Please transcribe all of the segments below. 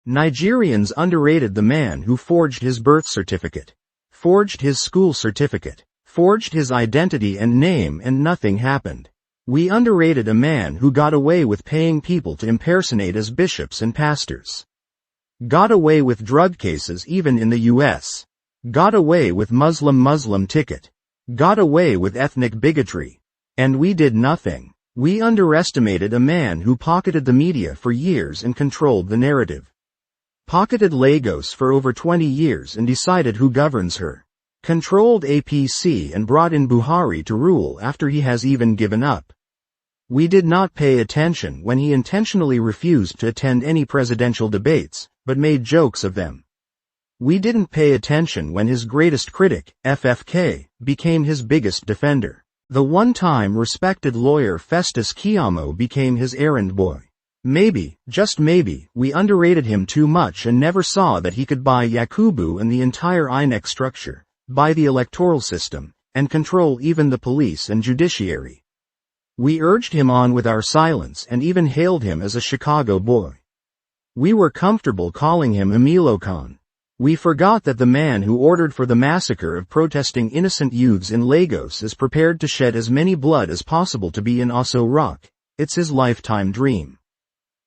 Nigerians underrated the man who forged his birth certificate, forged his school certificate, forged his identity and name, and nothing happened. We underrated a man who got away with paying people to impersonate as bishops and pastors. Got away with drug cases even in the US. Got away with Muslim ticket. Got away with ethnic bigotry. And we did nothing. We underestimated a man who pocketed the media for years and controlled the narrative. Pocketed Lagos for over 20 years and decided who governs her. Controlled APC and brought in Buhari to rule after he has even given up. We did not pay attention when he intentionally refused to attend any presidential debates, but made jokes of them. We didn't pay attention when his greatest critic, FFK, became his biggest defender. The one-time respected lawyer Festus Keyamo became his errand boy. Maybe, just maybe, we underrated him too much and never saw that he could buy Yakubu and the entire INEC structure, buy the electoral system, and control even the police and judiciary. We urged him on with our silence and even hailed him as a Chicago boy. We were comfortable calling him Emilio Khan. We forgot that the man who ordered for the massacre of protesting innocent youths in Lagos is prepared to shed as many blood as possible to be in Aso Rock. It's his lifetime dream.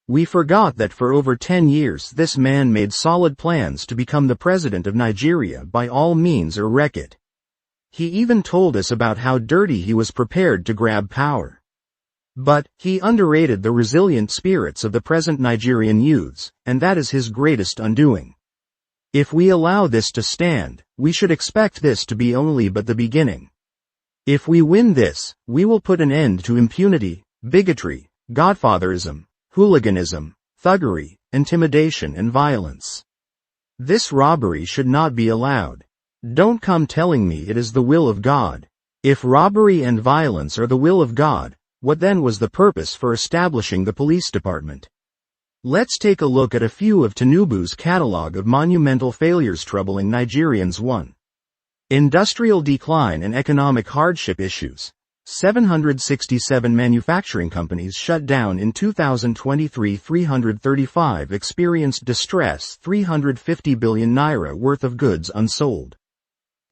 We forgot that for over 10 years this man made solid plans to become the president of Nigeria by all means or wreck it. He even told us about how dirty he was prepared to grab power. But, he underrated the resilient spirits of the present Nigerian youths, and that is his greatest undoing. If we allow this to stand, we should expect this to be only but the beginning. If we win this, we will put an end to impunity, bigotry, godfatherism, hooliganism, thuggery, intimidation and violence. This robbery should not be allowed. Don't come telling me it is the will of God. If robbery and violence are the will of God, what then was the purpose for establishing the police department? Let's take a look at a few of Tinubu's catalog of monumental failures troubling Nigerians. 1. Industrial decline and economic hardship issues. 767 manufacturing companies shut down in 2023. 335 experienced distress. 350 billion naira worth of goods unsold.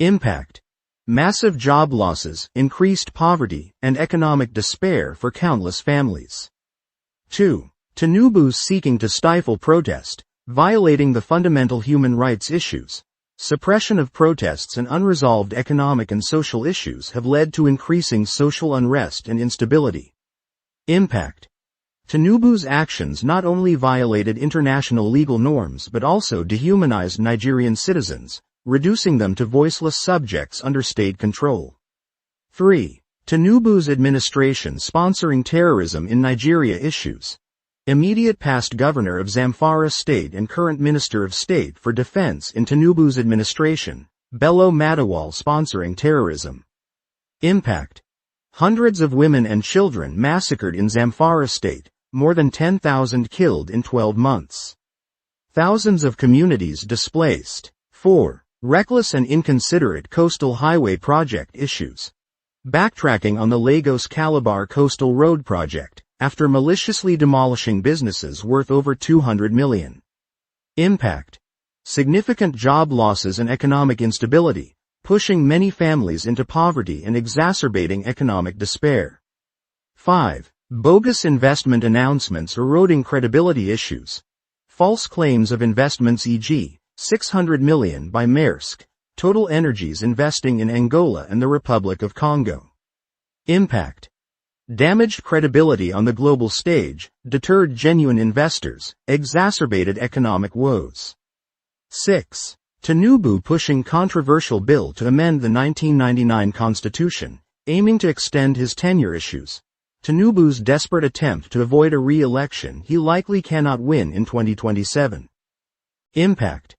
Impact. Massive job losses, increased poverty, and economic despair for countless families. 2. Tinubu seeking to stifle protest, violating the fundamental human rights issues. Suppression of protests and unresolved economic and social issues have led to increasing social unrest and instability. Impact. Tinubu's actions not only violated international legal norms but also dehumanized Nigerian citizens, reducing them to voiceless subjects under state control. 3. Tinubu's administration sponsoring terrorism in Nigeria issues. Immediate past governor of Zamfara State and current Minister of State for Defense in Tinubu's administration, Bello Madiwal sponsoring terrorism. Impact. Hundreds of women and children massacred in Zamfara State, more than 10,000 killed in 12 months. Thousands of communities displaced. 4. Reckless and inconsiderate coastal highway project issues. Backtracking on the Lagos-Calabar Coastal Road project, after maliciously demolishing businesses worth over 200 million. Impact. Significant job losses and economic instability, pushing many families into poverty and exacerbating economic despair. 5. Bogus investment announcements eroding credibility issues. False claims of investments, e.g., 600 million by Maersk, Total Energies investing in Angola and the Republic of Congo. Impact. Damaged credibility on the global stage, deterred genuine investors, exacerbated economic woes. 6. Tinubu pushing controversial bill to amend the 1999 Constitution, aiming to extend his tenure issues. Tinubu's desperate attempt to avoid a re-election he likely cannot win in 2027. Impact.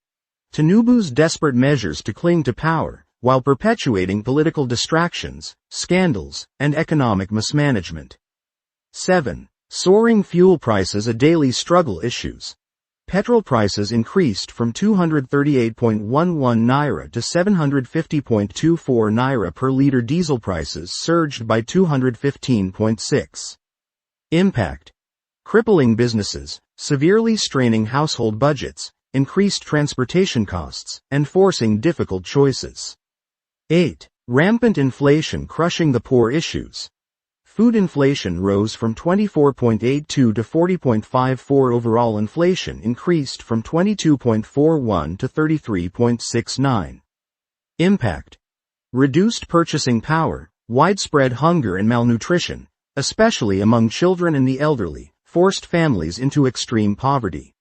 Tinubu's desperate measures to cling to power, while perpetuating political distractions, scandals, and economic mismanagement. 7. Soaring fuel prices a daily struggle issues. Petrol prices increased from 238.11 naira to 750.24 naira per liter. Diesel prices surged by 215.6. Impact. Crippling businesses, severely straining household budgets, increased transportation costs, and forcing difficult choices. 8. Rampant inflation crushing the poor issues. Food inflation rose from 24.82 to 40.54. Overall inflation increased from 22.41 to 33.69. Impact. Reduced purchasing power, widespread hunger and malnutrition, especially among children and the elderly, forced families into extreme poverty.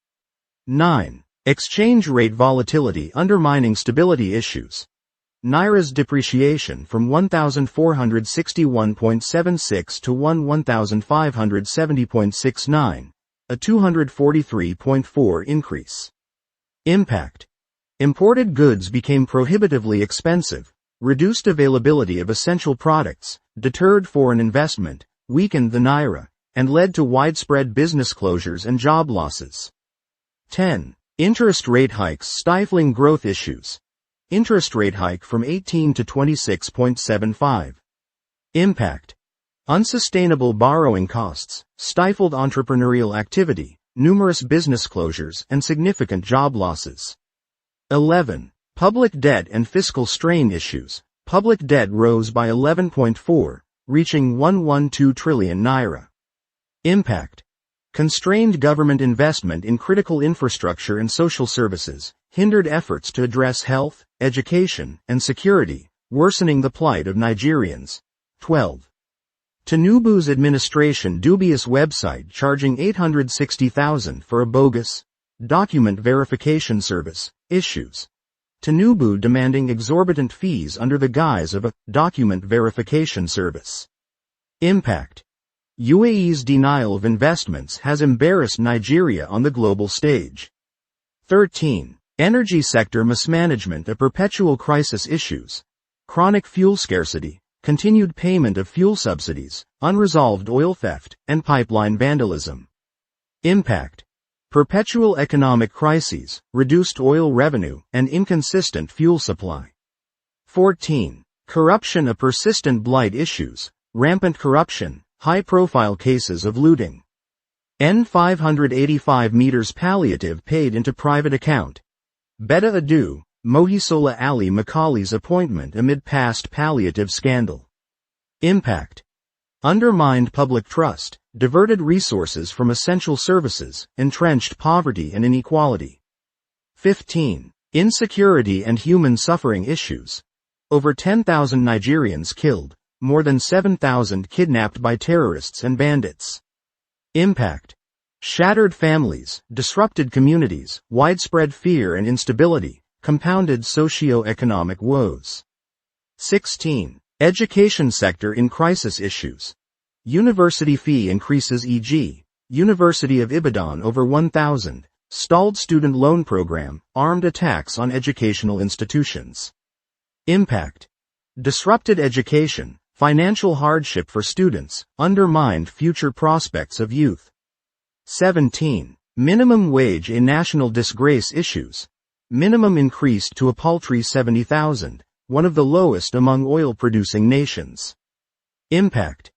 9. Exchange rate volatility undermining stability issues. Naira's depreciation from 1,461.76 to 1,570.69, a 243.4 increase. Impact. Imported goods became prohibitively expensive, reduced availability of essential products, deterred foreign investment, weakened the Naira, and led to widespread business closures and job losses. 10. Interest rate hikes stifling growth issues. Interest rate hike from 18 to 26.75. Impact. Unsustainable borrowing costs, stifled entrepreneurial activity, numerous business closures, and significant job losses. 11. Public debt and fiscal strain issues. Public debt rose by 11.4, reaching 112 trillion naira. Impact. Constrained government investment in critical infrastructure and social services, hindered efforts to address health, education, and security, worsening the plight of Nigerians. 12. Tinubu's administration dubious website charging 860,000 for a bogus document verification service, issues. Tinubu demanding exorbitant fees under the guise of a document verification service. Impact. UAE's denial of investments has embarrassed Nigeria on the global stage. 13. Energy sector mismanagement a perpetual crisis issues. Chronic fuel scarcity, continued payment of fuel subsidies, unresolved oil theft, and pipeline vandalism. Impact. Perpetual economic crises, reduced oil revenue, and inconsistent fuel supply. 14. Corruption a persistent blight issues. Rampant corruption, high-profile cases of looting. N585 meters palliative paid into private account. Beda Adu, Mohisola Ali Makali's appointment amid past palliative scandal. Impact. Undermined public trust, diverted resources from essential services, entrenched poverty and inequality. 15. Insecurity and human suffering issues. Over 10,000 Nigerians killed, more than 7,000 kidnapped by terrorists and bandits. Impact. Shattered families, disrupted communities, widespread fear and instability, compounded socio-economic woes. 16. Education sector in crisis issues. University fee increases e.g., University of Ibadan over 1,000, stalled student loan program, armed attacks on educational institutions. Impact. Disrupted education, financial hardship for students, undermined future prospects of youth. 17. Minimum wage a national disgrace issues. Minimum increased to a paltry 70,000, one of the lowest among oil-producing nations. Impact.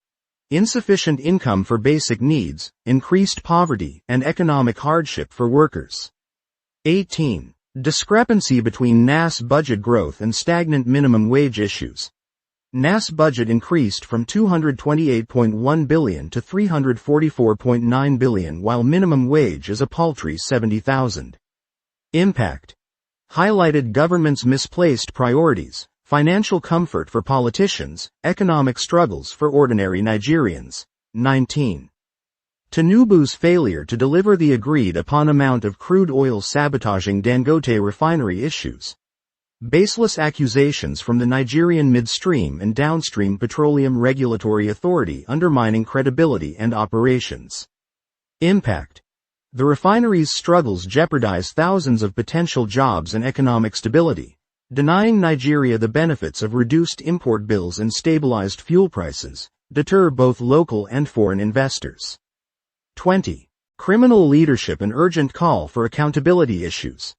Insufficient income for basic needs, increased poverty, and economic hardship for workers. 18. Discrepancy between NAS budget growth and stagnant minimum wage issues. NAS budget increased from 228.1 billion to 344.9 billion while minimum wage is a paltry 70,000. Impact. Highlighted government's misplaced priorities, financial comfort for politicians, economic struggles for ordinary Nigerians. 19. Tinubu's failure to deliver the agreed upon amount of crude oil sabotaging Dangote refinery issues. Baseless accusations from the Nigerian midstream and downstream petroleum regulatory authority undermining credibility and operations. Impact. The refinery's struggles jeopardize thousands of potential jobs and economic stability, denying Nigeria the benefits of reduced import bills and stabilized fuel prices, deter both local and foreign investors. 20. Criminal leadership and urgent call for accountability issues.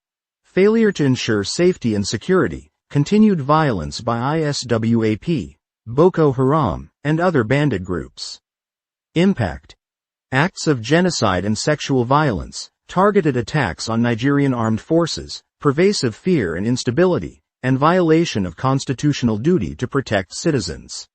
Failure to ensure safety and security, continued violence by ISWAP, Boko Haram, and other bandit groups. Impact. Acts of genocide and sexual violence, targeted attacks on Nigerian armed forces, pervasive fear and instability, and violation of constitutional duty to protect citizens.